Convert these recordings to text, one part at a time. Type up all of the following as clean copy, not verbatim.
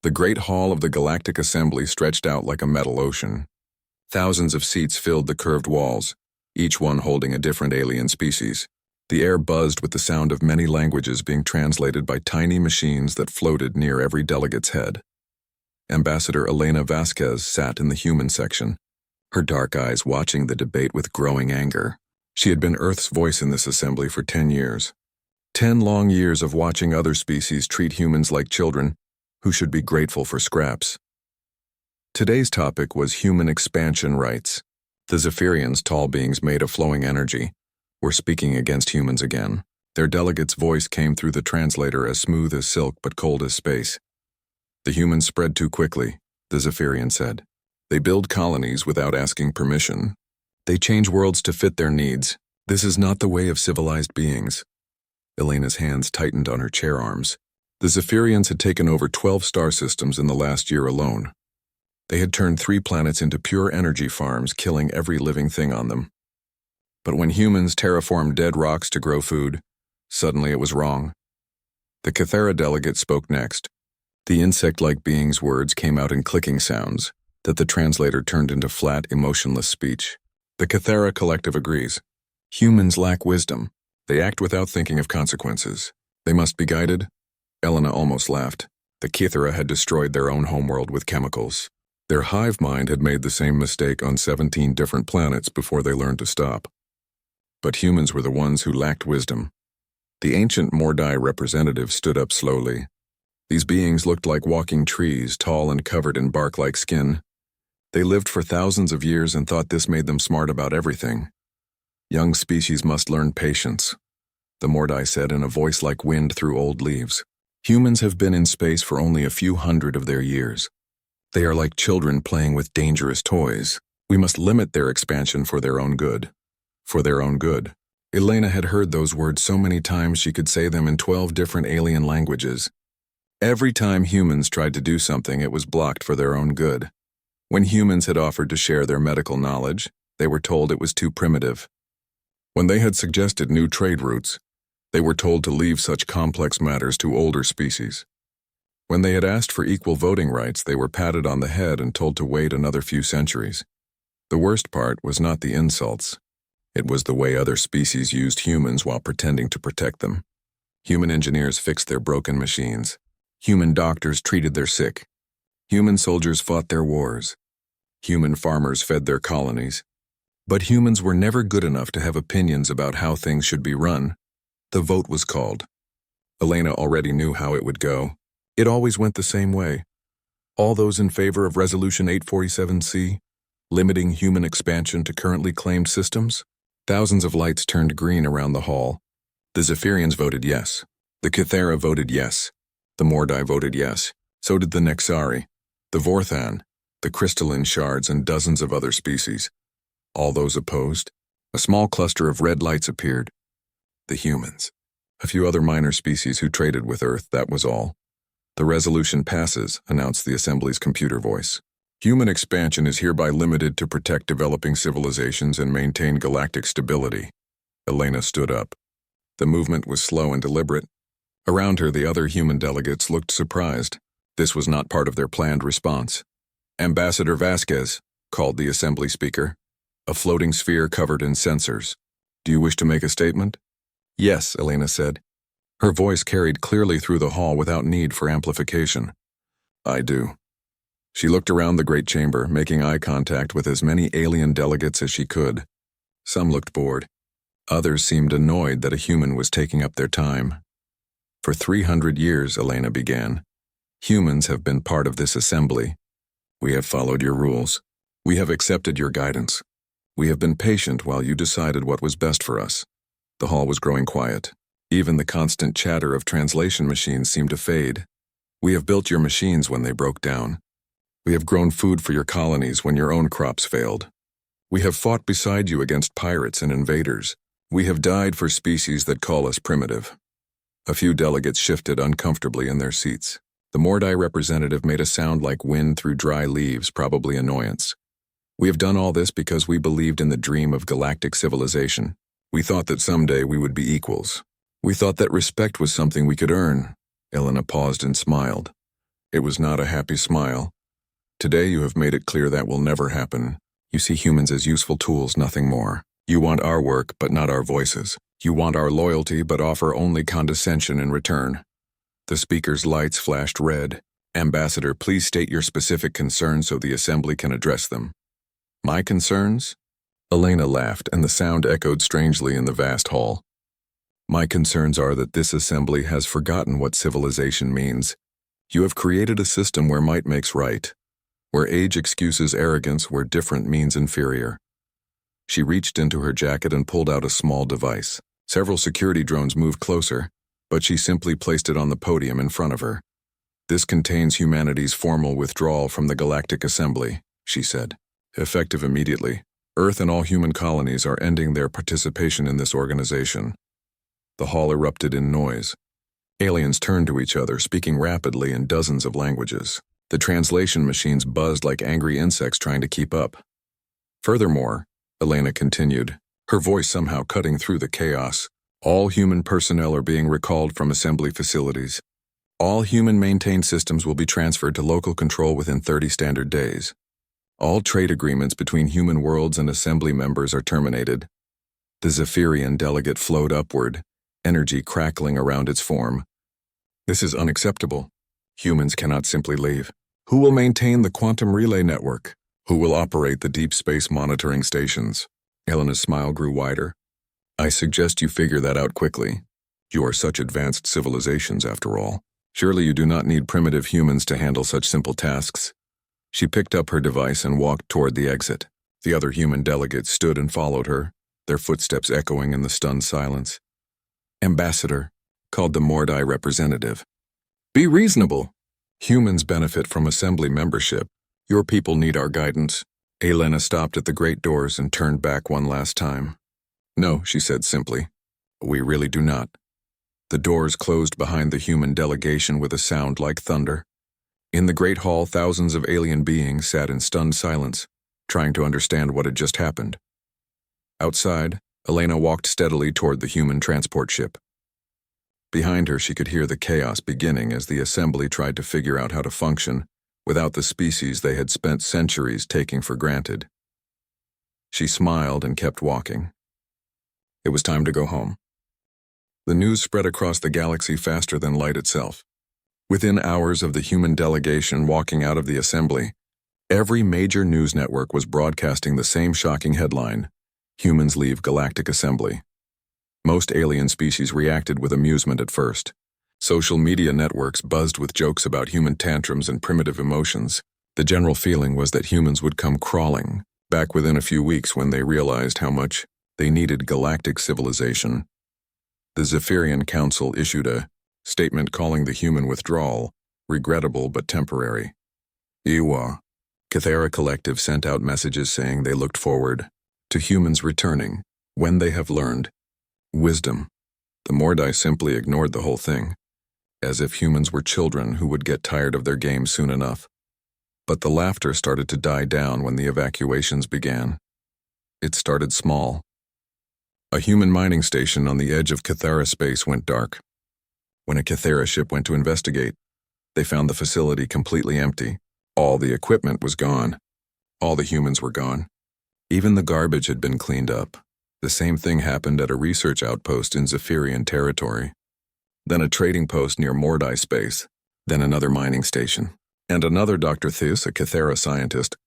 The great hall of the Galactic Assembly stretched out like a metal ocean. Thousands of seats filled the curved walls, each one holding a different alien species. The air buzzed with the sound of many languages being translated by tiny machines that floated near every delegate's head. Ambassador Elena Vasquez sat in the human section, her dark eyes watching the debate with growing anger. She had been Earth's voice in this assembly for 10 years. 10 long years of watching other species treat humans like children who should be grateful for scraps. Today's topic was human expansion rights. The Zephyrians, tall beings made of flowing energy, were speaking against humans again. Their delegate's voice came through the translator as smooth as silk but cold as space. The humans spread too quickly, the Zephyrian said. They build colonies without asking permission. They change worlds to fit their needs. This is not the way of civilized beings. Elena's hands tightened on her chair arms. The Zephyrians had taken over 12 star systems in the last year alone. They had turned 3 planets into pure energy farms, killing every living thing on them. But when humans terraformed dead rocks to grow food, suddenly it was wrong. The Cathera delegate spoke next. The insect-like being's words came out in clicking sounds that the translator turned into flat, emotionless speech. The Cathera collective agrees. Humans lack wisdom. They act without thinking of consequences. They must be guided. Elena almost laughed. The Cathera had destroyed their own homeworld with chemicals. Their hive mind had made the same mistake on 17 different planets before they learned to stop. But humans were the ones who lacked wisdom. The ancient Mordai representative stood up slowly. These beings looked like walking trees, tall and covered in bark-like skin. They lived for thousands of years and thought this made them smart about everything. Young species must learn patience, the Mordai said in a voice like wind through old leaves. Humans have been in space for only a few hundred of their years. They are like children playing with dangerous toys. We must limit their expansion for their own good. For their own good. Elena had heard those words so many times she could say them in 12 different alien languages. Every time humans tried to do something, it was blocked for their own good. When humans had offered to share their medical knowledge, they were told it was too primitive. When they had suggested new trade routes, they were told to leave such complex matters to older species. When they had asked for equal voting rights, they were patted on the head and told to wait another few centuries. The worst part was not the insults. It was the way other species used humans while pretending to protect them. Human engineers fixed their broken machines. Human doctors treated their sick. Human soldiers fought their wars. Human farmers fed their colonies. But humans were never good enough to have opinions about how things should be run. The vote was called. Elena already knew how it would go. It always went the same way. All those in favor of Resolution 847C, limiting human expansion to currently claimed systems? Thousands of lights turned green around the hall. The Zephyrians voted yes. The Cathera voted yes. The Mordai voted yes. So did the Nexari, the Vorthan, the crystalline shards, and dozens of other species. All those opposed? A small cluster of red lights appeared. The humans. A few other minor species who traded with Earth, that was all. The resolution passes, announced the Assembly's computer voice. Human expansion is hereby limited to protect developing civilizations and maintain galactic stability. Elena stood up. The movement was slow and deliberate. Around her, the other human delegates looked surprised. This was not part of their planned response. Ambassador Vasquez, called the Assembly speaker. A floating sphere covered in sensors. Do you wish to make a statement? Yes, Elena said. Her voice carried clearly through the hall without need for amplification. I do. She looked around the great chamber, making eye contact with as many alien delegates as she could. Some looked bored. Others seemed annoyed that a human was taking up their time. For 300 years, Elena began, humans have been part of this assembly. We have followed your rules. We have accepted your guidance. We have been patient while you decided what was best for us. The hall was growing quiet. Even the constant chatter of translation machines seemed to fade. We have built your machines when they broke down. We have grown food for your colonies when your own crops failed. We have fought beside you against pirates and invaders. We have died for species that call us primitive. A few delegates shifted uncomfortably in their seats. The Mordai representative made a sound like wind through dry leaves, probably annoyance. We have done all this because we believed in the dream of galactic civilization. We thought that someday we would be equals. We thought that respect was something we could earn. Elena paused and smiled. It was not a happy smile. Today you have made it clear that will never happen. You see humans as useful tools, nothing more. You want our work, but not our voices. You want our loyalty, but offer only condescension in return. The speaker's lights flashed red. Ambassador, please state your specific concerns so the assembly can address them. My concerns? Elena laughed, and the sound echoed strangely in the vast hall. My concerns are that this assembly has forgotten what civilization means. You have created a system where might makes right, where age excuses arrogance, where different means inferior. She reached into her jacket and pulled out a small device. Several security drones moved closer, but she simply placed it on the podium in front of her. This contains humanity's formal withdrawal from the Galactic Assembly, she said. Effective immediately, Earth and all human colonies are ending their participation in this organization. The hall erupted in noise. Aliens turned to each other, speaking rapidly in dozens of languages. The translation machines buzzed like angry insects trying to keep up. Furthermore, Elena continued, her voice somehow cutting through the chaos, all human personnel are being recalled from assembly facilities. All human-maintained systems will be transferred to local control within 30 standard days. All trade agreements between human worlds and assembly members are terminated. The Zephyrian delegate flowed upward, energy crackling around its form. This is unacceptable. Humans cannot simply leave. Who will maintain the quantum relay network? Who will operate the deep space monitoring stations? Elena's smile grew wider. I suggest you figure that out quickly. You are such advanced civilizations, after all. Surely you do not need primitive humans to handle such simple tasks. She picked up her device and walked toward the exit. The other human delegates stood and followed her, their footsteps echoing in the stunned silence. Ambassador, called the Mordai representative. Be reasonable. Humans benefit from assembly membership. Your people need our guidance. Elena stopped at the great doors and turned back one last time. No, she said simply. We really do not. The doors closed behind the human delegation with a sound like thunder. In the great hall, thousands of alien beings sat in stunned silence, trying to understand what had just happened. Outside, Elena walked steadily toward the human transport ship. Behind her, she could hear the chaos beginning as the assembly tried to figure out how to function without the species they had spent centuries taking for granted. She smiled and kept walking. It was time to go home. The news spread across the galaxy faster than light itself. Within hours of the human delegation walking out of the assembly, every major news network was broadcasting the same shocking headline: Humans leave Galactic Assembly. Most alien species reacted with amusement at first. Social media networks buzzed with jokes about human tantrums and primitive emotions. The general feeling was that humans would come crawling back within a few weeks when they realized how much they needed galactic civilization. The Zephyrian Council issued a statement calling the human withdrawal regrettable but temporary. Iwa, Cathera Collective sent out messages saying they looked forward to humans returning when they have learned wisdom. The Mordai simply ignored the whole thing, as if humans were children who would get tired of their game soon enough. But the laughter started to die down when the evacuations began. It started small. A human mining station on the edge of Cathera space went dark. When a Cathera ship went to investigate, they found the facility completely empty. All the equipment was gone. All the humans were gone. Even the garbage had been cleaned up. The same thing happened at a research outpost in Zephyrian territory. Then a trading post near Mordai space. Then another mining station. And another Dr. Theus, a Cathera scientist,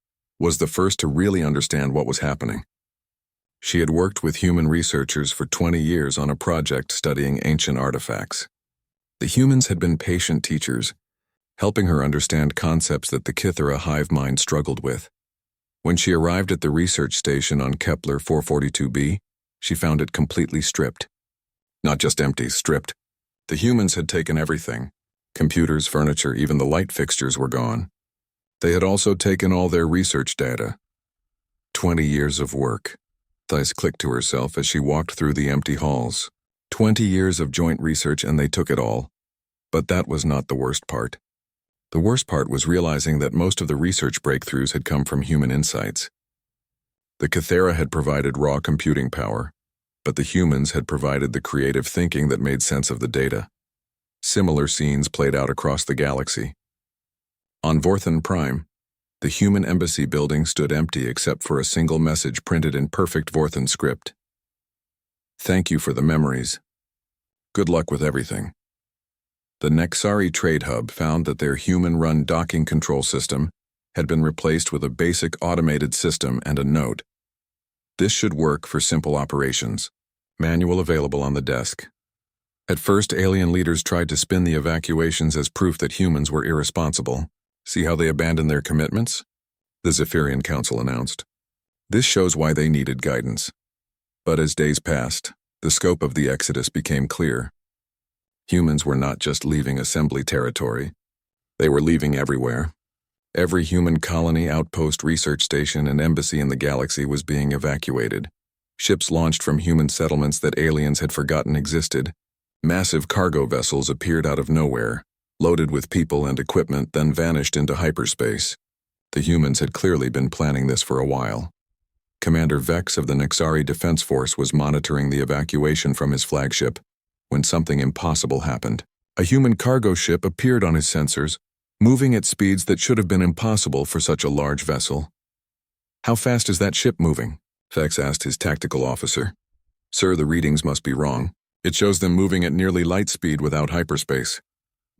was the first to really understand what was happening. She had worked with human researchers for 20 years on a project studying ancient artifacts. The humans had been patient teachers, helping her understand concepts that the Kithera hive mind struggled with. When she arrived at the research station on Kepler 442b, she found it completely stripped. Not just empty, stripped. The humans had taken everything. Computers, furniture, even the light fixtures were gone. They had also taken all their research data. 20 years of work. Thais clicked to herself as she walked through the empty halls. 20 years of joint research and they took it all. But that was not the worst part. The worst part was realizing that most of the research breakthroughs had come from human insights. The Cathera had provided raw computing power, but the humans had provided the creative thinking that made sense of the data. Similar scenes played out across the galaxy. On Vorthan Prime, the human embassy building stood empty except for a single message printed in perfect Vorthan script. Thank you for the memories. Good luck with everything. The Nexari Trade Hub found that their human-run docking control system had been replaced with a basic automated system and a note. This should work for simple operations. Manual available on the desk. At first, alien leaders tried to spin the evacuations as proof that humans were irresponsible. See how they abandoned their commitments? The Zephyrian Council announced. This shows why they needed guidance. But as days passed, the scope of the exodus became clear. Humans were not just leaving assembly territory. They were leaving everywhere. Every human colony, outpost, research station, and embassy in the galaxy was being evacuated. Ships launched from human settlements that aliens had forgotten existed. Massive cargo vessels appeared out of nowhere, loaded with people and equipment, then vanished into hyperspace. The humans had clearly been planning this for a while. Commander Vex of the Nexari Defense Force was monitoring the evacuation from his flagship when something impossible happened. A human cargo ship appeared on his sensors, moving at speeds that should have been impossible for such a large vessel. How fast is that ship moving? Vex asked his tactical officer. Sir, the readings must be wrong. It shows them moving at nearly light speed without hyperspace.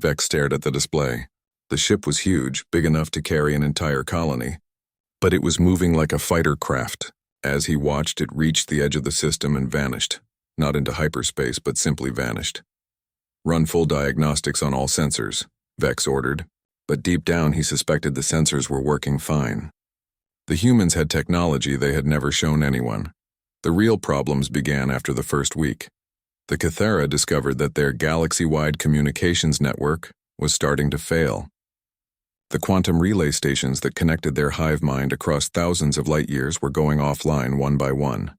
Vex stared at the display. The ship was huge, big enough to carry an entire colony. But it was moving like a fighter craft. As he watched, it reached the edge of the system and vanished. Not into hyperspace, but simply vanished. Run full diagnostics on all sensors, Vex ordered. But deep down he suspected the sensors were working fine. The humans had technology they had never shown anyone. The real problems began after the first week. The Cathera discovered that their galaxy-wide communications network was starting to fail. The quantum relay stations that connected their hive mind across thousands of light years were going offline one by one.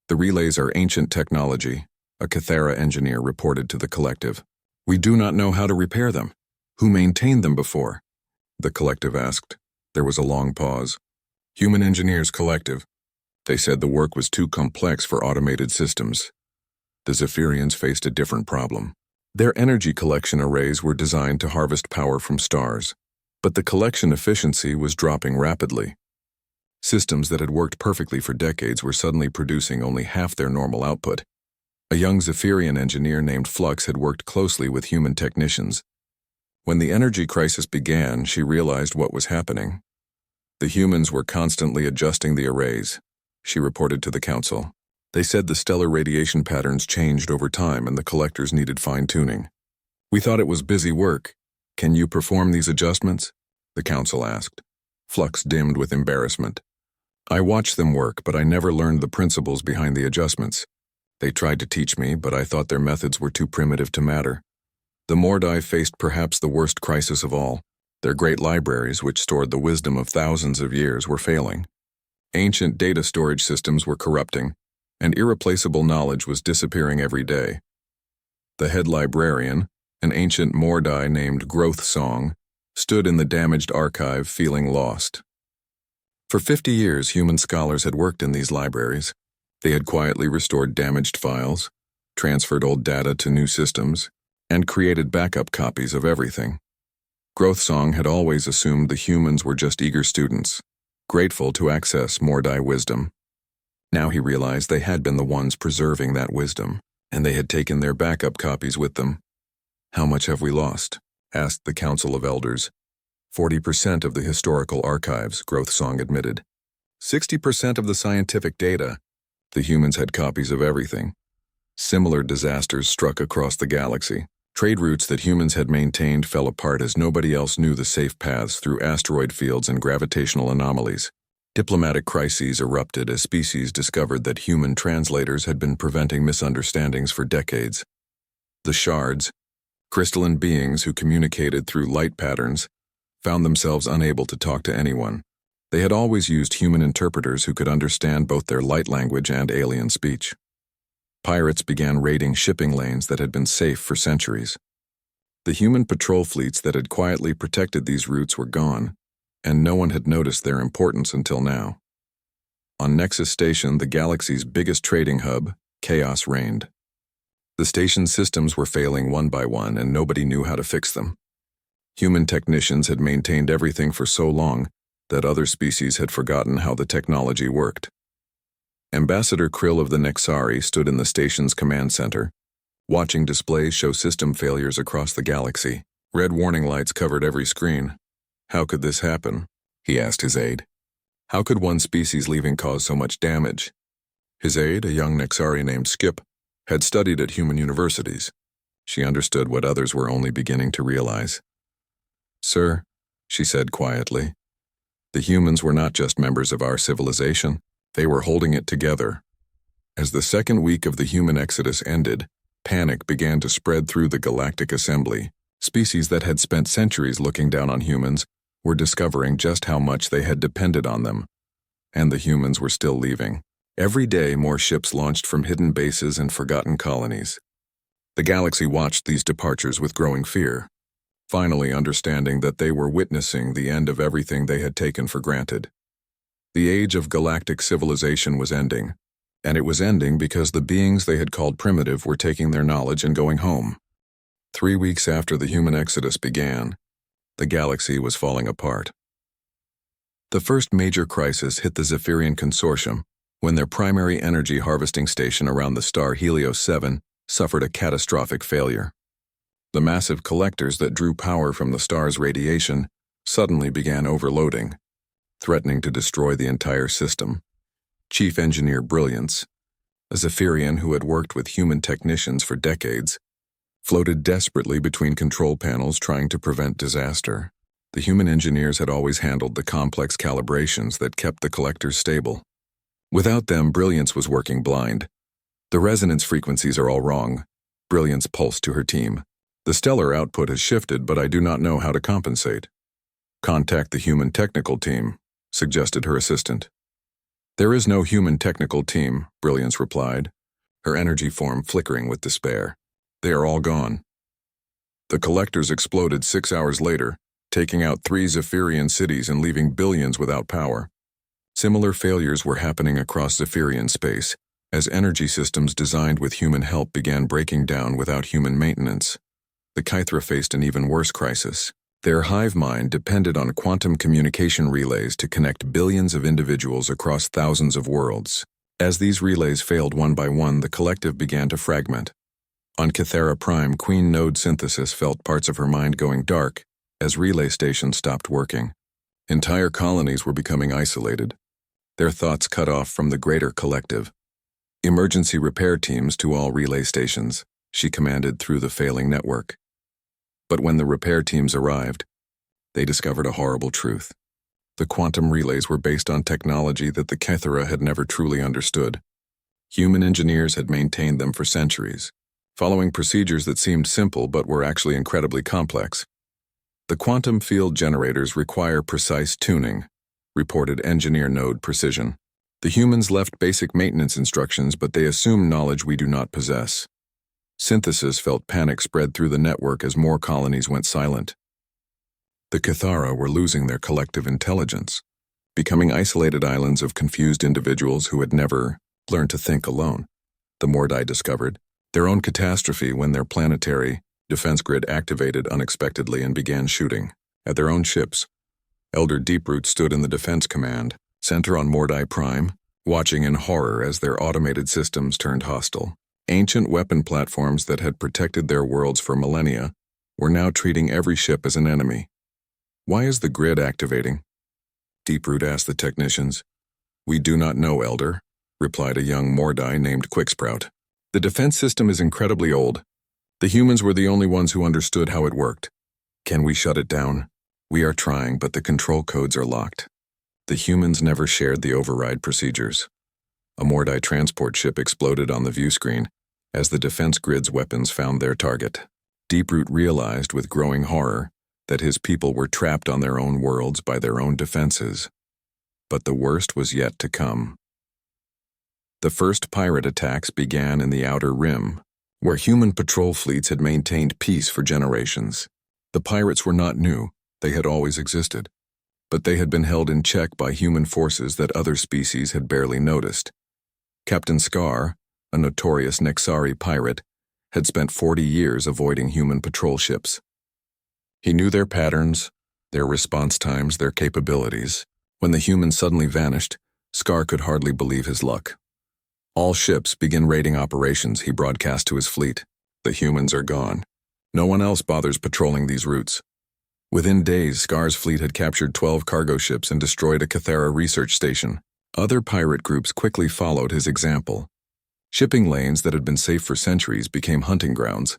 The relays are ancient technology, a Cathera engineer reported to the collective. We do not know how to repair them. Who maintained them before? The collective asked. There was a long pause. Human Engineers Collective. They said the work was too complex for automated systems. The Zephyrians faced a different problem. Their energy collection arrays were designed to harvest power from stars, but the collection efficiency was dropping rapidly. Systems that had worked perfectly for decades were suddenly producing only half their normal output. A young Zephyrian engineer named Flux had worked closely with human technicians. When the energy crisis began, she realized what was happening. The humans were constantly adjusting the arrays, she reported to the council. They said the stellar radiation patterns changed over time and the collectors needed fine-tuning. We thought it was busy work. Can you perform these adjustments? The council asked. Flux dimmed with embarrassment. I watched them work, but I never learned the principles behind the adjustments. They tried to teach me, but I thought their methods were too primitive to matter. The Mordai faced perhaps the worst crisis of all. Their great libraries, which stored the wisdom of thousands of years, were failing. Ancient data storage systems were corrupting, and irreplaceable knowledge was disappearing every day. The head librarian, an ancient Mordai named Growth Song, stood in the damaged archive feeling lost. For 50 years, human scholars had worked in these libraries. They had quietly restored damaged files, transferred old data to new systems, and created backup copies of everything. Growth Song had always assumed the humans were just eager students, grateful to access Mordai wisdom. Now he realized they had been the ones preserving that wisdom, and they had taken their backup copies with them. How much have we lost? Asked the Council of Elders. 40% of the historical archives, Growth Song admitted. 60% of the scientific data. The humans had copies of everything. Similar disasters struck across the galaxy. Trade routes that humans had maintained fell apart as nobody else knew the safe paths through asteroid fields and gravitational anomalies. Diplomatic crises erupted as species discovered that human translators had been preventing misunderstandings for decades. The shards, crystalline beings who communicated through light patterns, found themselves unable to talk to anyone. They had always used human interpreters who could understand both their light language and alien speech. Pirates began raiding shipping lanes that had been safe for centuries. The human patrol fleets that had quietly protected these routes were gone, and no one had noticed their importance until now. On Nexus Station, the galaxy's biggest trading hub, chaos reigned. The station's systems were failing one by one, and nobody knew how to fix them. Human technicians had maintained everything for so long that other species had forgotten how the technology worked. Ambassador Krill of the Nexari stood in the station's command center, watching displays show system failures across the galaxy. Red warning lights covered every screen. How could this happen? He asked his aide. How could one species leaving cause so much damage? His aide, a young Nexari named Skip, had studied at human universities. She understood what others were only beginning to realize. Sir, she said quietly, the humans were not just members of our civilization, they were holding it together. As the second week of the human exodus ended, panic began to spread through the Galactic Assembly. Species that had spent centuries looking down on humans were discovering just how much they had depended on them, and the humans were still leaving. Every day, more ships launched from hidden bases and forgotten colonies. The galaxy watched these departures with growing fear, finally understanding that they were witnessing the end of everything they had taken for granted. The age of galactic civilization was ending, and it was ending because the beings they had called primitive were taking their knowledge and going home. 3 weeks after the human exodus began, the galaxy was falling apart. The first major crisis hit the Zephyrian Consortium when their primary energy harvesting station around the star Helios 7 suffered a catastrophic failure. The massive collectors that drew power from the star's radiation suddenly began overloading, threatening to destroy the entire system. Chief Engineer Brilliance, a Zephyrian who had worked with human technicians for decades, floated desperately between control panels trying to prevent disaster. The human engineers had always handled the complex calibrations that kept the collectors stable. Without them, Brilliance was working blind. The resonance frequencies are all wrong, Brilliance pulsed to her team. The stellar output has shifted, but I do not know how to compensate. Contact the human technical team, suggested her assistant. There is no human technical team, Brilliance replied, her energy form flickering with despair. They are all gone. The collectors exploded 6 hours later, taking out 3 Zephyrian cities and leaving billions without power. Similar failures were happening across Zephyrian space, as energy systems designed with human help began breaking down without human maintenance. The Kythra faced an even worse crisis. Their hive mind depended on quantum communication relays to connect billions of individuals across thousands of worlds. As these relays failed one by one, the collective began to fragment. On Kythera Prime, Queen Node Synthesis felt parts of her mind going dark as relay stations stopped working. Entire colonies were becoming isolated, their thoughts cut off from the greater collective. Emergency repair teams to all relay stations, she commanded through the failing network. But when the repair teams arrived, they discovered a horrible truth. The quantum relays were based on technology that the Kythera had never truly understood. Human engineers had maintained them for centuries, following procedures that seemed simple but were actually incredibly complex. The quantum field generators require precise tuning, reported Engineer Node Precision. The humans left basic maintenance instructions, but they assume knowledge we do not possess. Synthesis felt panic spread through the network as more colonies went silent. The Kythera were losing their collective intelligence, becoming isolated islands of confused individuals who had never learned to think alone. The Mordai discovered their own catastrophe when their planetary defense grid activated unexpectedly and began shooting at their own ships. Elder Deeproot stood in the defense command center on Mordai Prime, watching in horror as their automated systems turned hostile. Ancient weapon platforms that had protected their worlds for millennia were now treating every ship as an enemy. Why is the grid activating? Deeproot asked the technicians. We do not know, Elder, replied a young Mordai named Quicksprout. The defense system is incredibly old. The humans were the only ones who understood how it worked. Can we shut it down? We are trying, but the control codes are locked. The humans never shared the override procedures. A Mordai transport ship exploded on the view screen as the defense grid's weapons found their target. Deeproot realized with growing horror that his people were trapped on their own worlds by their own defenses. But the worst was yet to come. The first pirate attacks began in the Outer Rim, where human patrol fleets had maintained peace for generations. The pirates were not new, they had always existed, but they had been held in check by human forces that other species had barely noticed. Captain Scar, a notorious Nexari pirate, had spent 40 years avoiding human patrol ships. He knew their patterns, their response times, their capabilities. When the humans suddenly vanished, Scar could hardly believe his luck. "All ships begin raiding operations," he broadcast to his fleet. "The humans are gone. No one else bothers patrolling these routes." Within days, Scar's fleet had captured 12 cargo ships and destroyed a Cathara research station. Other pirate groups quickly followed his example. Shipping lanes that had been safe for centuries became hunting grounds.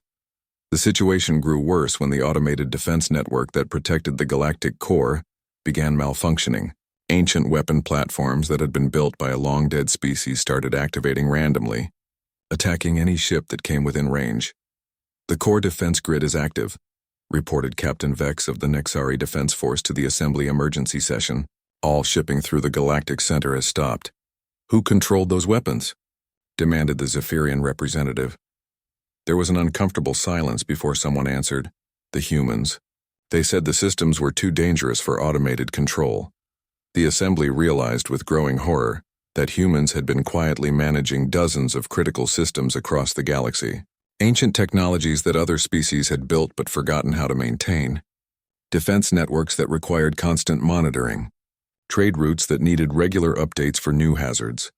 The situation grew worse when the automated defense network that protected the galactic core began malfunctioning. Ancient weapon platforms that had been built by a long-dead species started activating randomly, attacking any ship that came within range. "The core defense grid is active," reported Captain Vex of the Nexari Defense Force to the Assembly emergency session. "All shipping through the galactic center has stopped." "Who controlled those weapons?" demanded the Zephyrian representative. There was an uncomfortable silence before someone answered. "The humans. They said the systems were too dangerous for automated control." The Assembly realized with growing horror that humans had been quietly managing dozens of critical systems across the galaxy. Ancient technologies that other species had built but forgotten how to maintain. Defense networks that required constant monitoring. Trade routes that needed regular updates for new hazards.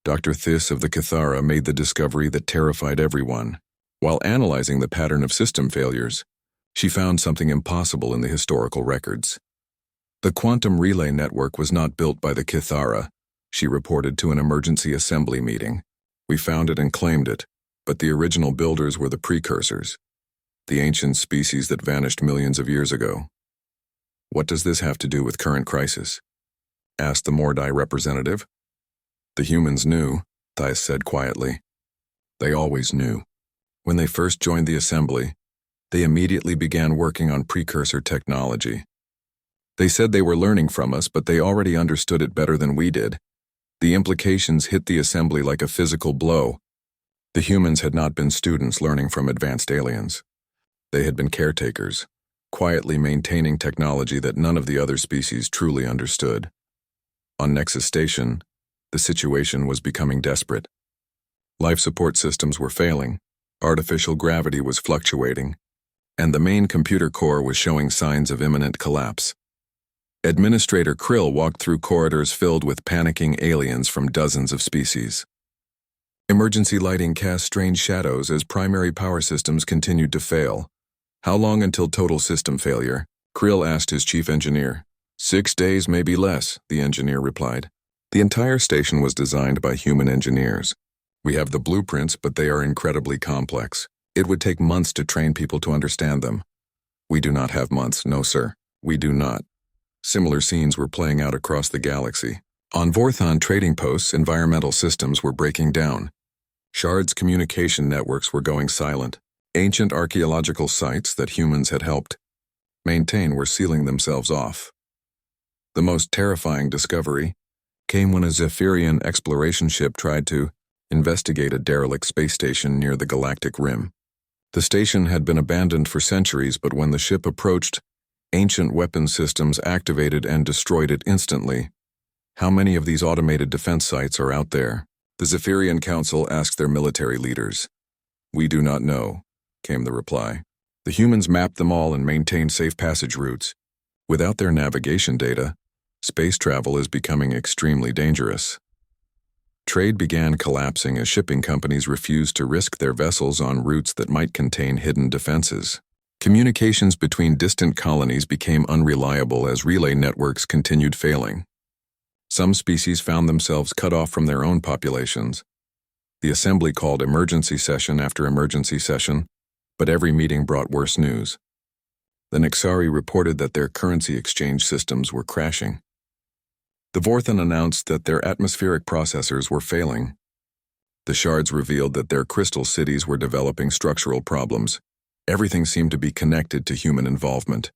Dr. Thys of the Cathara made the discovery that terrified everyone. While analyzing the pattern of system failures, she found something impossible in the historical records. The quantum relay network was not built by the Cathara, she reported to an emergency assembly meeting. "We found it and claimed it, but the original builders were the precursors, the ancient species that vanished millions of years ago." "What does this have to do with current crisis?" asked the Mordai representative. "The humans knew," Thys said quietly. "They always knew. When they first joined the assembly, they immediately began working on precursor technology. They said they were learning from us, but they already understood it better than we did. The implications hit the assembly like a physical blow. The humans had not been students learning from advanced aliens. They had been caretakers, quietly maintaining technology that none of the other species truly understood. On Nexus Station, the situation was becoming desperate. Life support systems were failing, artificial gravity was fluctuating, and the main computer core was showing signs of imminent collapse. Administrator Krill walked through corridors filled with panicking aliens from dozens of species. Emergency lighting cast strange shadows as primary power systems continued to fail. "How long until total system failure?" Krill asked his chief engineer. 6 days, maybe less," the engineer replied. "The entire station was designed by human engineers. We have the blueprints, but they are incredibly complex. It would take months to train people to understand them." "We do not have months, no sir. We do not." Similar scenes were playing out across the galaxy. On Vorthon trading posts, environmental systems were breaking down. Shard's communication networks were going silent. Ancient archaeological sites that humans had helped maintain were sealing themselves off. The most terrifying discovery came when a Zephyrian exploration ship tried to investigate a derelict space station near the galactic rim. The station had been abandoned for centuries, but when the ship approached, ancient weapon systems activated and destroyed it instantly. "How many of these automated defense sites are out there?" the Zephyrian Council asked their military leaders. "We do not know," came the reply. "The humans mapped them all and maintained safe passage routes. Without their navigation data, space travel is becoming extremely dangerous." Trade began collapsing as shipping companies refused to risk their vessels on routes that might contain hidden defenses. Communications between distant colonies became unreliable as relay networks continued failing. Some species found themselves cut off from their own populations. The assembly called emergency session after emergency session, but every meeting brought worse news. The Nexari reported that their currency exchange systems were crashing. The Vorthon announced that their atmospheric processors were failing. The shards revealed that their crystal cities were developing structural problems. Everything seemed to be connected to human involvement.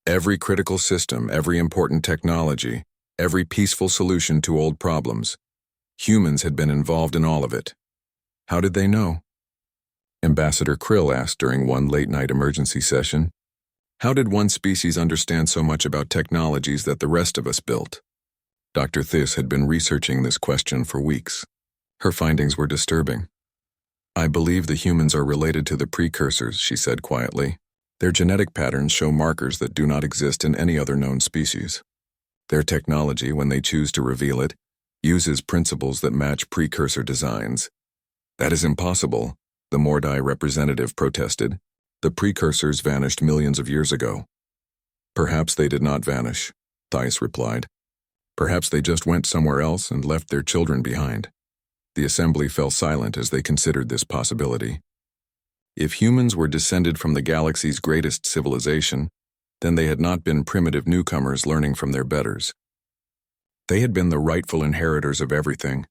Every critical system, every important technology, every peaceful solution to old problems. Humans had been involved in all of it. How did they know? Ambassador Krill asked during one late-night emergency session. How did one species understand so much about technologies that the rest of us built? Dr. Thys had been researching this question for weeks. Her findings were disturbing. "I believe the humans are related to the precursors," she said quietly. Their genetic patterns show markers that do not exist in any other known species. Their technology, when they choose to reveal it, uses principles that match precursor designs. That is impossible, the Mordai representative protested. The precursors vanished millions of years ago. Perhaps they did not vanish, Thais replied. Perhaps they just went somewhere else and left their children behind. The assembly fell silent as they considered this possibility. If humans were descended from the galaxy's greatest civilization, then they had not been primitive newcomers learning from their betters. They had been the rightful inheritors of everything,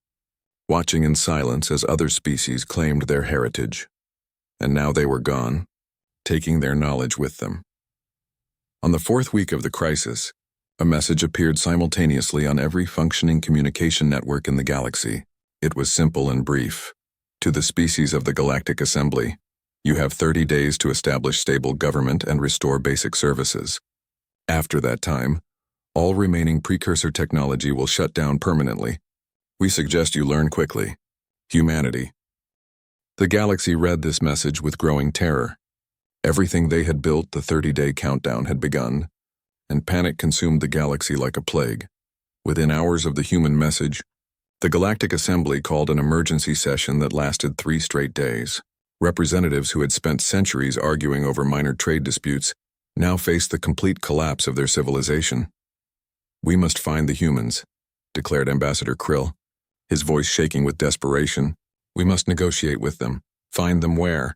watching in silence as other species claimed their heritage. And now they were gone, taking their knowledge with them. On the fourth week of the crisis, a message appeared simultaneously on every functioning communication network in the galaxy. It was simple and brief. To the species of the Galactic Assembly, you have 30 days to establish stable government and restore basic services. After that time, all remaining precursor technology will shut down permanently. We suggest you learn quickly. Humanity. The galaxy read this message with growing terror. Everything they had built, the 30-day countdown had begun, and panic consumed the galaxy like a plague. Within hours of the human message, the Galactic Assembly called an emergency session that lasted 3 straight days. Representatives who had spent centuries arguing over minor trade disputes now faced the complete collapse of their civilization. We must find the humans, declared Ambassador Krill, his voice shaking with desperation. We must negotiate with them. Find them where?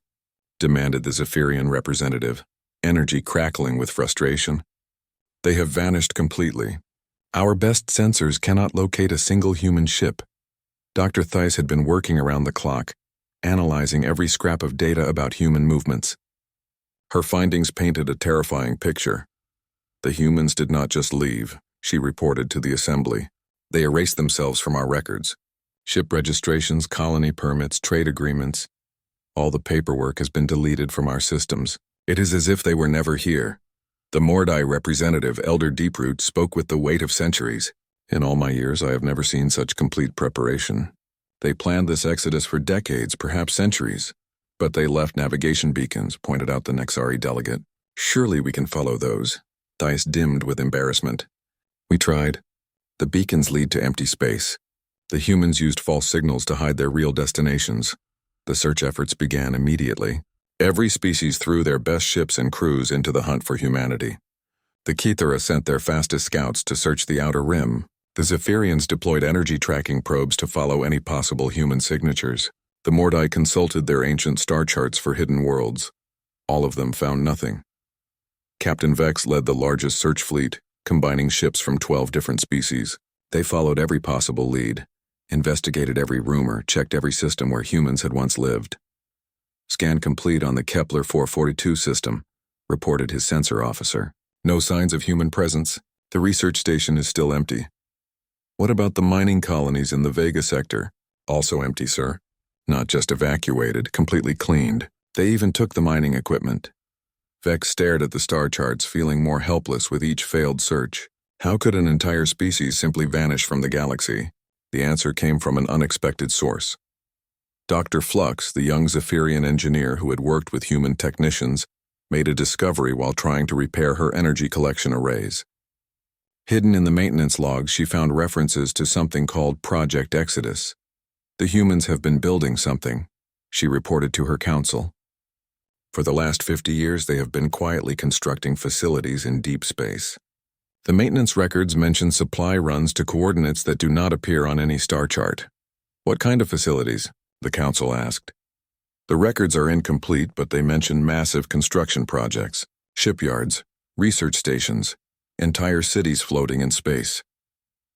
Demanded the Zephyrian representative, energy crackling with frustration. They have vanished completely. Our best sensors cannot locate a single human ship. Dr. Theiss had been working around the clock, analyzing every scrap of data about human movements. Her findings painted a terrifying picture. The humans did not just leave, she reported to the assembly. They erased themselves from our records. Ship registrations, colony permits, trade agreements. All the paperwork has been deleted from our systems. It is as if they were never here. The Mordai representative, Elder Deeproot, spoke with the weight of centuries. In all my years, I have never seen such complete preparation. They planned this exodus for decades, perhaps centuries. But they left navigation beacons, pointed out the Nexari delegate. Surely we can follow those. Theiss dimmed with embarrassment. We tried. The beacons lead to empty space. The humans used false signals to hide their real destinations. The search efforts began immediately. Every species threw their best ships and crews into the hunt for humanity. The Kithara sent their fastest scouts to search the outer rim. The Zephyrians deployed energy tracking probes to follow any possible human signatures. The Mordai consulted their ancient star charts for hidden worlds. All of them found nothing. Captain Vex led the largest search fleet, combining ships from 12 different species. They followed every possible lead, investigated every rumor, checked every system where humans had once lived. Scan complete on the Kepler 442 system, reported his sensor officer. No signs of human presence. The research station is still empty. What about the mining colonies in the Vega sector? Also empty, sir. Not just evacuated, completely cleaned. They even took the mining equipment. Vex stared at the star charts, feeling more helpless with each failed search. How could an entire species simply vanish from the galaxy? The answer came from an unexpected source. Dr. Flux, the young Zephyrian engineer who had worked with human technicians, made a discovery while trying to repair her energy collection arrays. Hidden in the maintenance logs, she found references to something called Project Exodus. The humans have been building something, she reported to her council. For the last 50 years, they have been quietly constructing facilities in deep space. The maintenance records mention supply runs to coordinates that do not appear on any star chart. What kind of facilities? The council asked. The records are incomplete, but they mention massive construction projects, shipyards, research stations, entire cities floating in space.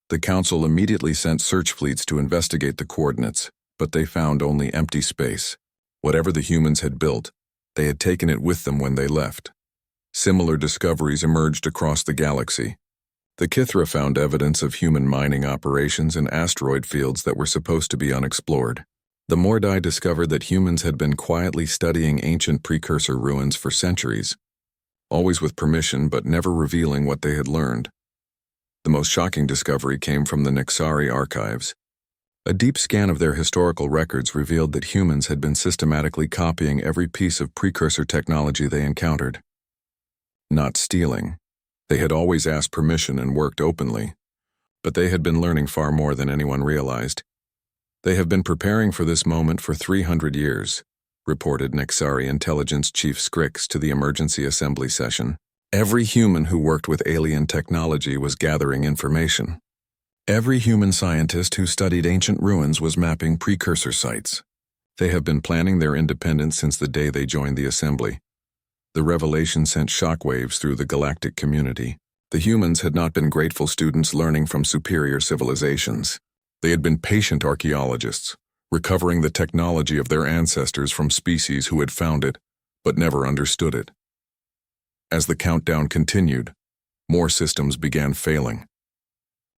The council immediately sent search fleets to investigate the coordinates, but they found only empty space. Whatever the humans had built, they had taken it with them when they left. Similar discoveries emerged across the galaxy. The Kithra found evidence of human mining operations in asteroid fields that were supposed to be unexplored. The Mordai discovered that humans had been quietly studying ancient precursor ruins for centuries, always with permission but never revealing what they had learned. The most shocking discovery came from the Nexari archives. A deep scan of their historical records revealed that humans had been systematically copying every piece of precursor technology they encountered. not stealing. They had always asked permission and worked openly. But they had been learning far more than anyone realized. They have been preparing for this moment for 300 years, reported Nexari Intelligence Chief Skrix to the emergency assembly session. Every human who worked with alien technology was gathering information. Every human scientist who studied ancient ruins was mapping precursor sites. They have been planning their independence since the day they joined the assembly. The revelation sent shockwaves through the galactic community. The humans had not been grateful students learning from superior civilizations. They had been patient archaeologists, recovering the technology of their ancestors from species who had found it, but never understood it. As the countdown continued, more systems began failing.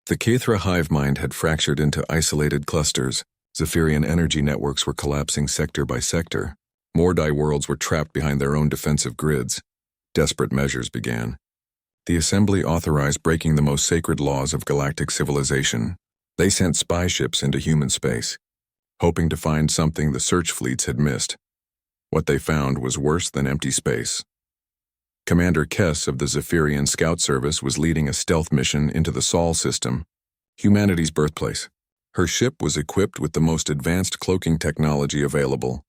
The Kathra hive mind had fractured into isolated clusters. Zephyrian energy networks were collapsing sector by sector. Mordai worlds were trapped behind their own defensive grids. Desperate measures began. The Assembly authorized breaking the most sacred laws of galactic civilization. They sent spy ships into human space, hoping to find something the search fleets had missed. What they found was worse than empty space. Commander Kess of the Zephyrian Scout Service was leading a stealth mission into the Sol system, humanity's birthplace. Her ship was equipped with the most advanced cloaking technology available,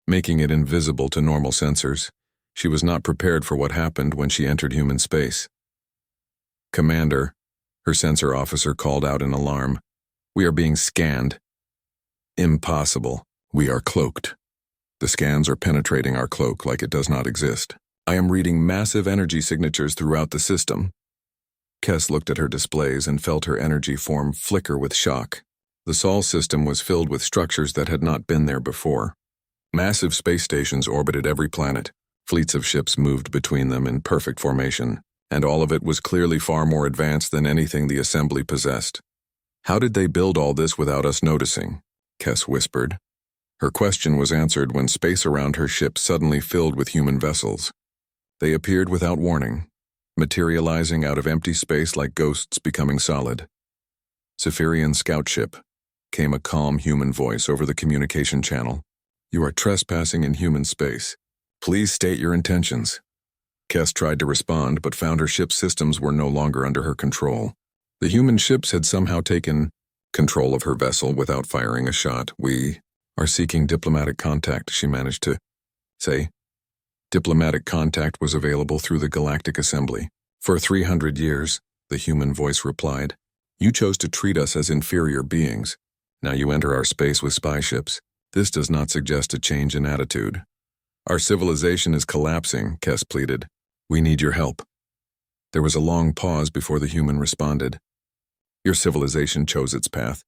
making it invisible to normal sensors. She was not prepared for what happened when she entered human space. "Commander," her sensor officer called out in alarm, "we are being scanned." "Impossible. We are cloaked. The scans are penetrating our cloak like it does not exist. I am reading massive energy signatures throughout the system." Kess looked at her displays and felt her energy form flicker with shock. The Sol system was filled with structures that had not been there before. Massive space stations orbited every planet. Fleets of ships moved between them in perfect formation, and all of it was clearly far more advanced than anything the Assembly possessed. "How did they build all this without us noticing?" Kess whispered. Her question was answered when space around her ship suddenly filled with human vessels. They appeared without warning, materializing out of empty space like ghosts becoming solid. "Zephyrian scout ship," came a calm human voice over the communication channel. "You are trespassing in human space. Please state your intentions." Kess tried to respond but found her ship's systems were no longer under her control. The human ships had somehow taken control of her vessel without firing a shot. "We are seeking diplomatic contact," she managed to say. Diplomatic contact was available through the Galactic Assembly. "For 300 years, the human voice replied. "You chose to treat us as inferior beings. Now you enter our space with spy ships. This does not suggest a change in attitude." "Our civilization is collapsing," Kess pleaded. "We need your help." There was a long pause before the human responded. "Your civilization chose its path.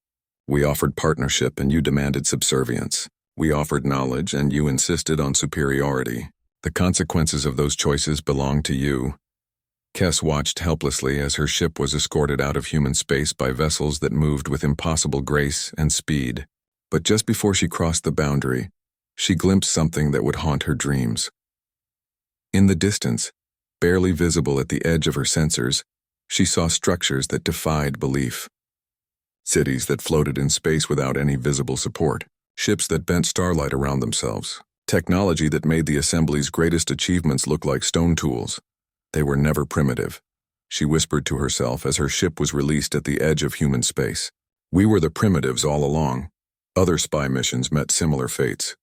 We offered partnership and you demanded subservience. We offered knowledge and you insisted on superiority. The consequences of those choices belong to you." Kess watched helplessly as her ship was escorted out of human space by vessels that moved with impossible grace and speed. But just before she crossed the boundary, she glimpsed something that would haunt her dreams. In the distance, barely visible at the edge of her sensors, she saw structures that defied belief. Cities that floated in space without any visible support. Ships that bent starlight around themselves. Technology that made the Assembly's greatest achievements look like stone tools. They were never primitive. She whispered to herself as her ship was released at the edge of human space. "We were the primitives all along." Other spy missions met similar fates.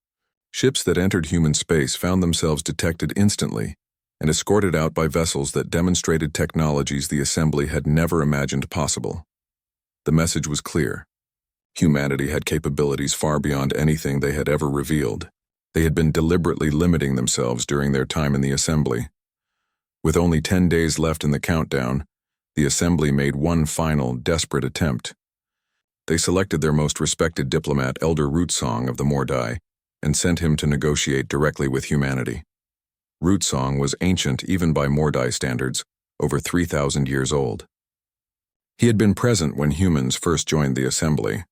Ships that entered human space found themselves detected instantly and escorted out by vessels that demonstrated technologies the Assembly had never imagined possible. The message was clear. Humanity had capabilities far beyond anything they had ever revealed. They had been deliberately limiting themselves during their time in the Assembly. With only 10 days left in the countdown, the Assembly made one final, desperate attempt. They selected their most respected diplomat, Elder Rootsong of the Mordai, and sent him to negotiate directly with humanity. Rootsong was ancient even by Mordai standards, over 3,000 years old. He had been present when humans first joined the Assembly.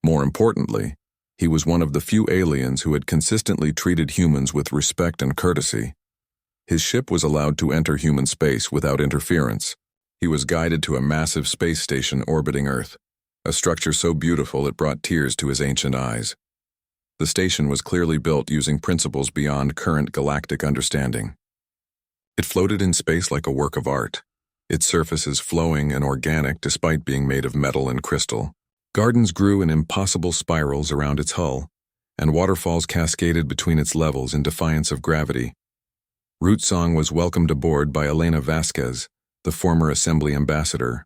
More importantly, he was one of the few aliens who had consistently treated humans with respect and courtesy. His ship was allowed to enter human space without interference. He was guided to a massive space station orbiting Earth, a structure so beautiful it brought tears to his ancient eyes. The station was clearly built using principles beyond current galactic understanding. It floated in space like a work of art, its surfaces flowing and organic despite being made of metal and crystal. Gardens grew in impossible spirals around its hull, and waterfalls cascaded between its levels in defiance of gravity. Rootsong was welcomed aboard by Elena Vasquez, the former assembly ambassador.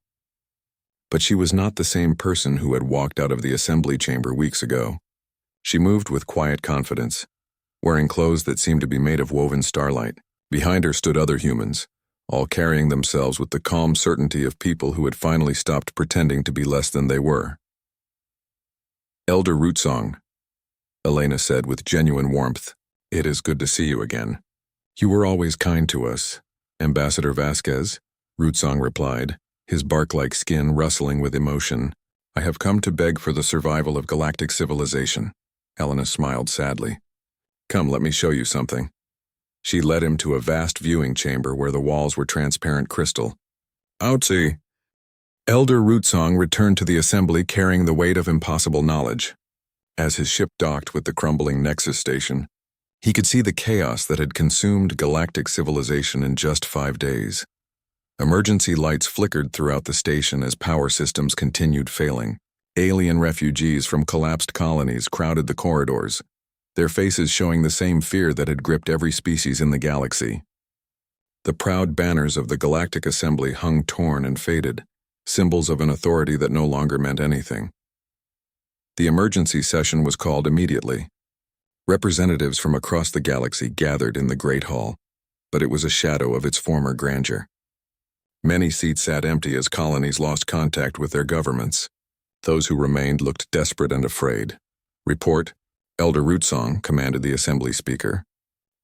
But she was not the same person who had walked out of the assembly chamber weeks ago. She moved with quiet confidence, wearing clothes that seemed to be made of woven starlight. Behind her stood other humans, all carrying themselves with the calm certainty of people who had finally stopped pretending to be less than they were. "Elder Rootsong," Elena said with genuine warmth, "it is good to see you again." "You were always kind to us, Ambassador Vasquez," Rootsong replied, his bark-like skin rustling with emotion. "I have come to beg for the survival of galactic civilization." Helena smiled sadly. "Come, let me show you something." She led him to a vast viewing chamber where the walls were transparent crystal. "Outsy!" Elder Rootsong returned to the assembly carrying the weight of impossible knowledge. As his ship docked with the crumbling Nexus station, he could see the chaos that had consumed galactic civilization in just 5 days. Emergency lights flickered throughout the station as power systems continued failing. Alien refugees from collapsed colonies crowded the corridors, their faces showing the same fear that had gripped every species in the galaxy. The proud banners of the Galactic Assembly hung torn and faded, symbols of an authority that no longer meant anything. The emergency session was called immediately. Representatives from across the galaxy gathered in the Great Hall, but it was a shadow of its former grandeur. Many seats sat empty as colonies lost contact with their governments. Those who remained looked desperate and afraid. "Report," Elder Rootsong commanded the assembly speaker,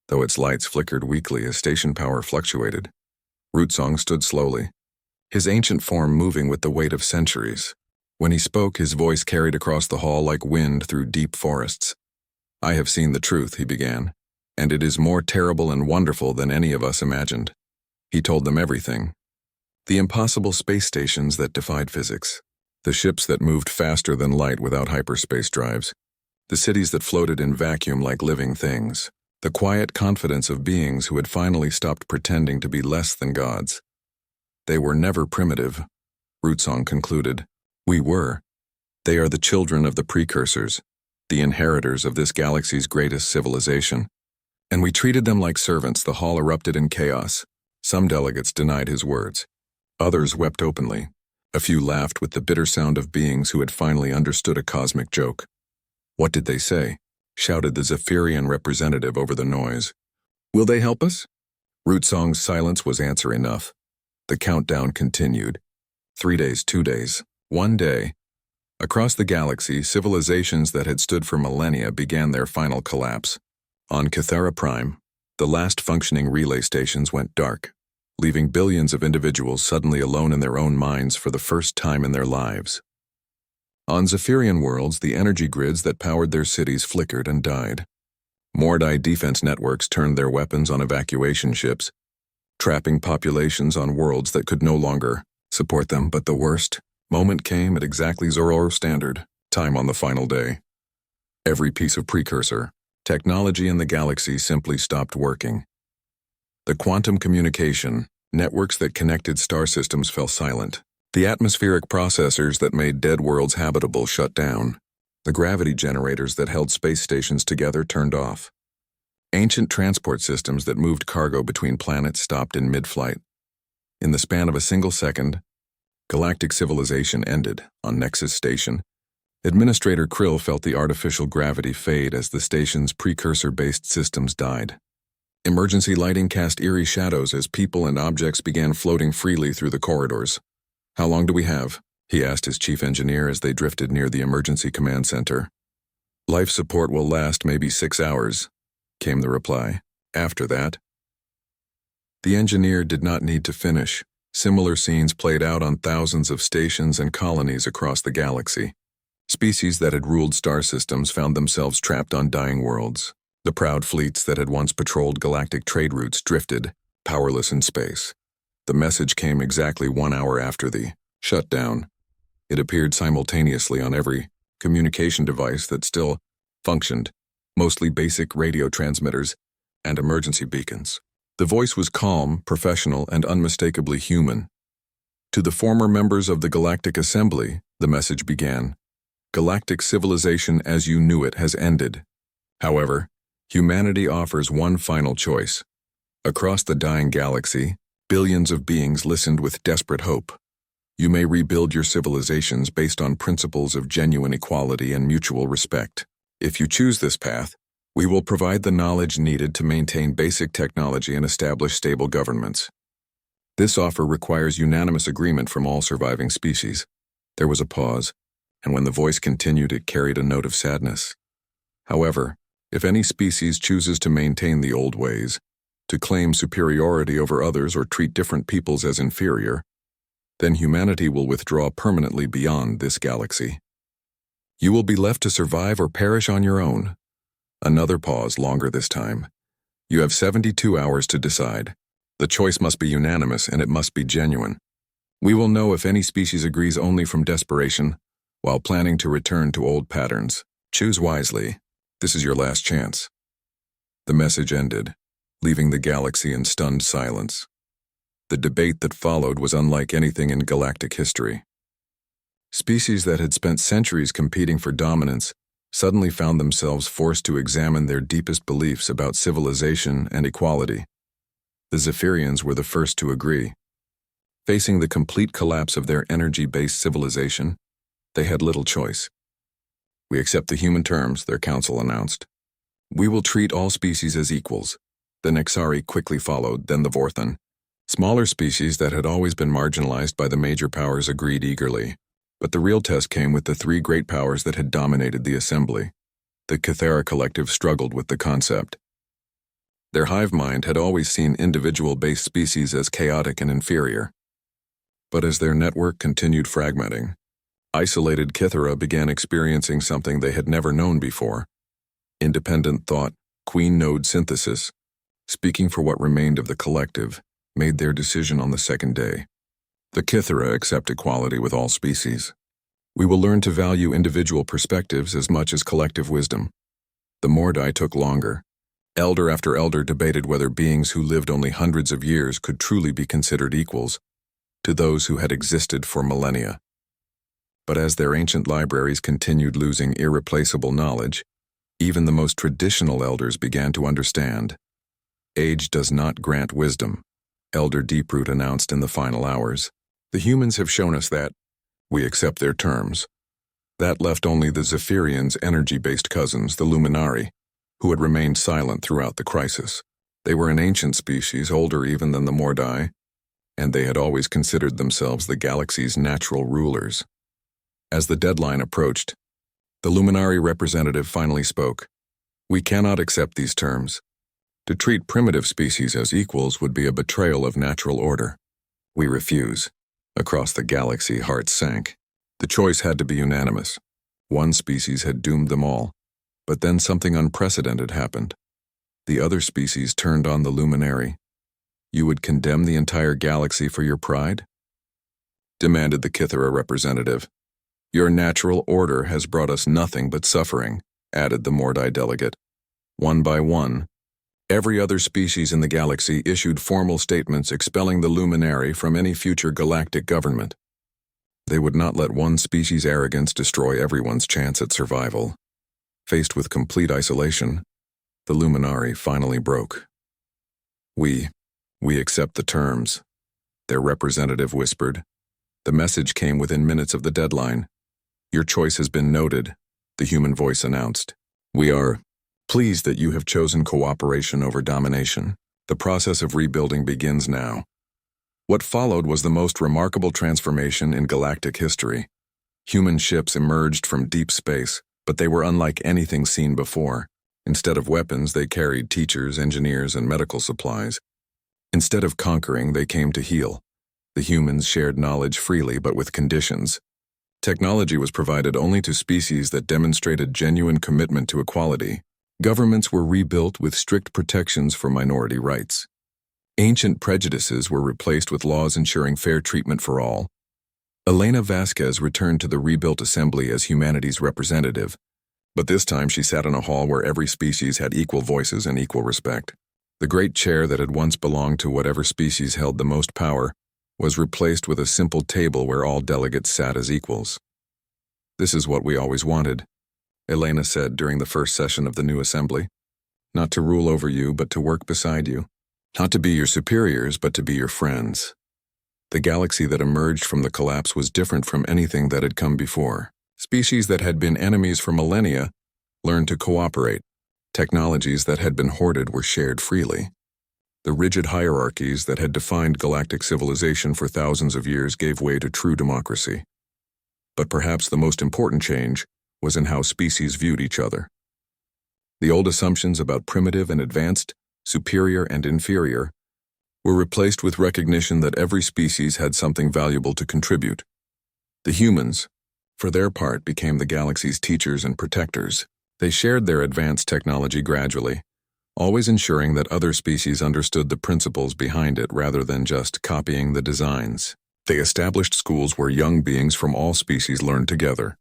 though its lights flickered weakly as station power fluctuated. Rootsong stood slowly, his ancient form moving with the weight of centuries. When he spoke, his voice carried across the hall like wind through deep forests. "I have seen the truth," he began, "and it is more terrible and wonderful than any of us imagined." He told them everything. The impossible space stations that defied physics, the ships that moved faster than light without hyperspace drives, the cities that floated in vacuum like living things, the quiet confidence of beings who had finally stopped pretending to be less than gods. "They were never primitive," Rootsong concluded. "We were. They are the children of the precursors, the inheritors of this galaxy's greatest civilization. And we treated them like servants." The hall erupted in chaos. Some delegates denied his words. Others wept openly. A few laughed with the bitter sound of beings who had finally understood a cosmic joke. "What did they say?" shouted the Zephyrian representative over the noise. "Will they help us?" Rootsong's silence was answer enough. The countdown continued. 3 days, 2 days, 1 day. Across the galaxy, civilizations that had stood for millennia began their final collapse. On Cathara Prime, the last functioning relay stations went dark, leaving billions of individuals suddenly alone in their own minds for the first time in their lives. On Zephyrian worlds, the energy grids that powered their cities flickered and died. Mordai defense networks turned their weapons on evacuation ships, trapping populations on worlds that could no longer support them. But the worst moment came at exactly Zororo Standard time on the final day. Every piece of precursor technology in the galaxy simply stopped working. The quantum communication networks that connected star systems fell silent. The atmospheric processors that made dead worlds habitable shut down. The gravity generators that held space stations together turned off. Ancient transport systems that moved cargo between planets stopped in mid-flight. In the span of a single second, galactic civilization ended on Nexus Station. Administrator Krill felt the artificial gravity fade as the station's precursor-based systems died. Emergency lighting cast eerie shadows as people and objects began floating freely through the corridors. "How long do we have?" he asked his chief engineer as they drifted near the emergency command center. "Life support will last maybe 6 hours, came the reply. "After that." The engineer did not need to finish. Similar scenes played out on thousands of stations and colonies across the galaxy. Species that had ruled star systems found themselves trapped on dying worlds. The proud fleets that had once patrolled galactic trade routes drifted, powerless in space. The message came exactly 1 hour after the shutdown. It appeared simultaneously on every communication device that still functioned, mostly basic radio transmitters and emergency beacons. The voice was calm, professional, and unmistakably human. To the former members of the Galactic Assembly, the message began. Galactic civilization as you knew it has ended. However, humanity offers one final choice. Across the dying galaxy, billions of beings listened with desperate hope. You may rebuild your civilizations based on principles of genuine equality and mutual respect. If you choose this path, we will provide the knowledge needed to maintain basic technology and establish stable governments. This offer requires unanimous agreement from all surviving species. There was a pause, and when the voice continued, it carried a note of sadness. However, if any species chooses to maintain the old ways, to claim superiority over others or treat different peoples as inferior, then humanity will withdraw permanently beyond this galaxy. You will be left to survive or perish on your own. Another pause, longer this time. You have 72 hours to decide. The choice must be unanimous and it must be genuine. We will know if any species agrees only from desperation, while planning to return to old patterns. Choose wisely. This is your last chance. The message ended, leaving the galaxy in stunned silence. The debate that followed was unlike anything in galactic history. Species that had spent centuries competing for dominance suddenly found themselves forced to examine their deepest beliefs about civilization and equality. The Zephyrians were the first to agree. Facing the complete collapse of their energy-based civilization, they had little choice. We accept the human terms, their council announced. We will treat all species as equals. The Nexari quickly followed, then the Vorthan. Smaller species that had always been marginalized by the major powers agreed eagerly. But the real test came with the three great powers that had dominated the assembly. The Kythera collective struggled with the concept. Their hive mind had always seen individual-based species as chaotic and inferior. But as their network continued fragmenting, isolated Kythera began experiencing something they had never known before. Independent thought, queen node synthesis, speaking for what remained of the collective, made their decision on the second day. The Kythera accept equality with all species. We will learn to value individual perspectives as much as collective wisdom. The Mordai took longer. Elder after elder debated whether beings who lived only hundreds of years could truly be considered equals to those who had existed for millennia. But as their ancient libraries continued losing irreplaceable knowledge, even the most traditional elders began to understand. Age does not grant wisdom, Elder Deeproot announced in the final hours. The humans have shown us that. We accept their terms. That left only the Zephyrians' energy-based cousins, the Luminari, who had remained silent throughout the crisis. They were an ancient species, older even than the Mordai, and they had always considered themselves the galaxy's natural rulers. As the deadline approached, the Luminari representative finally spoke. We cannot accept these terms. To treat primitive species as equals would be a betrayal of natural order. We refuse. Across the galaxy, hearts sank. The choice had to be unanimous. One species had doomed them all. But then something unprecedented happened. The other species turned on the Luminary. You would condemn the entire galaxy for your pride? Demanded the Kythera representative. Your natural order has brought us nothing but suffering, added the Mordai delegate. One by one, every other species in the galaxy issued formal statements expelling the Luminary from any future galactic government. They would not let one species' arrogance destroy everyone's chance at survival. Faced with complete isolation, the Luminari finally broke. We accept the terms, their representative whispered. The message came within minutes of the deadline. Your choice has been noted, the human voice announced. We are pleased that you have chosen cooperation over domination. The process of rebuilding begins now. What followed was the most remarkable transformation in galactic history. Human ships emerged from deep space, but they were unlike anything seen before. Instead of weapons, they carried teachers, engineers, and medical supplies. Instead of conquering, they came to heal. The humans shared knowledge freely, but with conditions. Technology was provided only to species that demonstrated genuine commitment to equality. Governments were rebuilt with strict protections for minority rights. Ancient prejudices were replaced with laws ensuring fair treatment for all. Elena Vasquez returned to the rebuilt assembly as humanity's representative, but this time she sat in a hall where every species had equal voices and equal respect. The great chair that had once belonged to whatever species held the most power was replaced with a simple table where all delegates sat as equals. "This is what we always wanted," Elena said during the first session of the new assembly. "Not to rule over you, but to work beside you. Not to be your superiors, but to be your friends." The galaxy that emerged from the collapse was different from anything that had come before. Species that had been enemies for millennia learned to cooperate. Technologies that had been hoarded were shared freely. The rigid hierarchies that had defined galactic civilization for thousands of years gave way to true democracy. But perhaps the most important change was in how species viewed each other. The old assumptions about primitive and advanced, superior and inferior, were replaced with recognition that every species had something valuable to contribute. The humans, for their part, became the galaxy's teachers and protectors. They shared their advanced technology gradually, always ensuring that other species understood the principles behind it rather than just copying the designs. They established schools where young beings from all species learned together.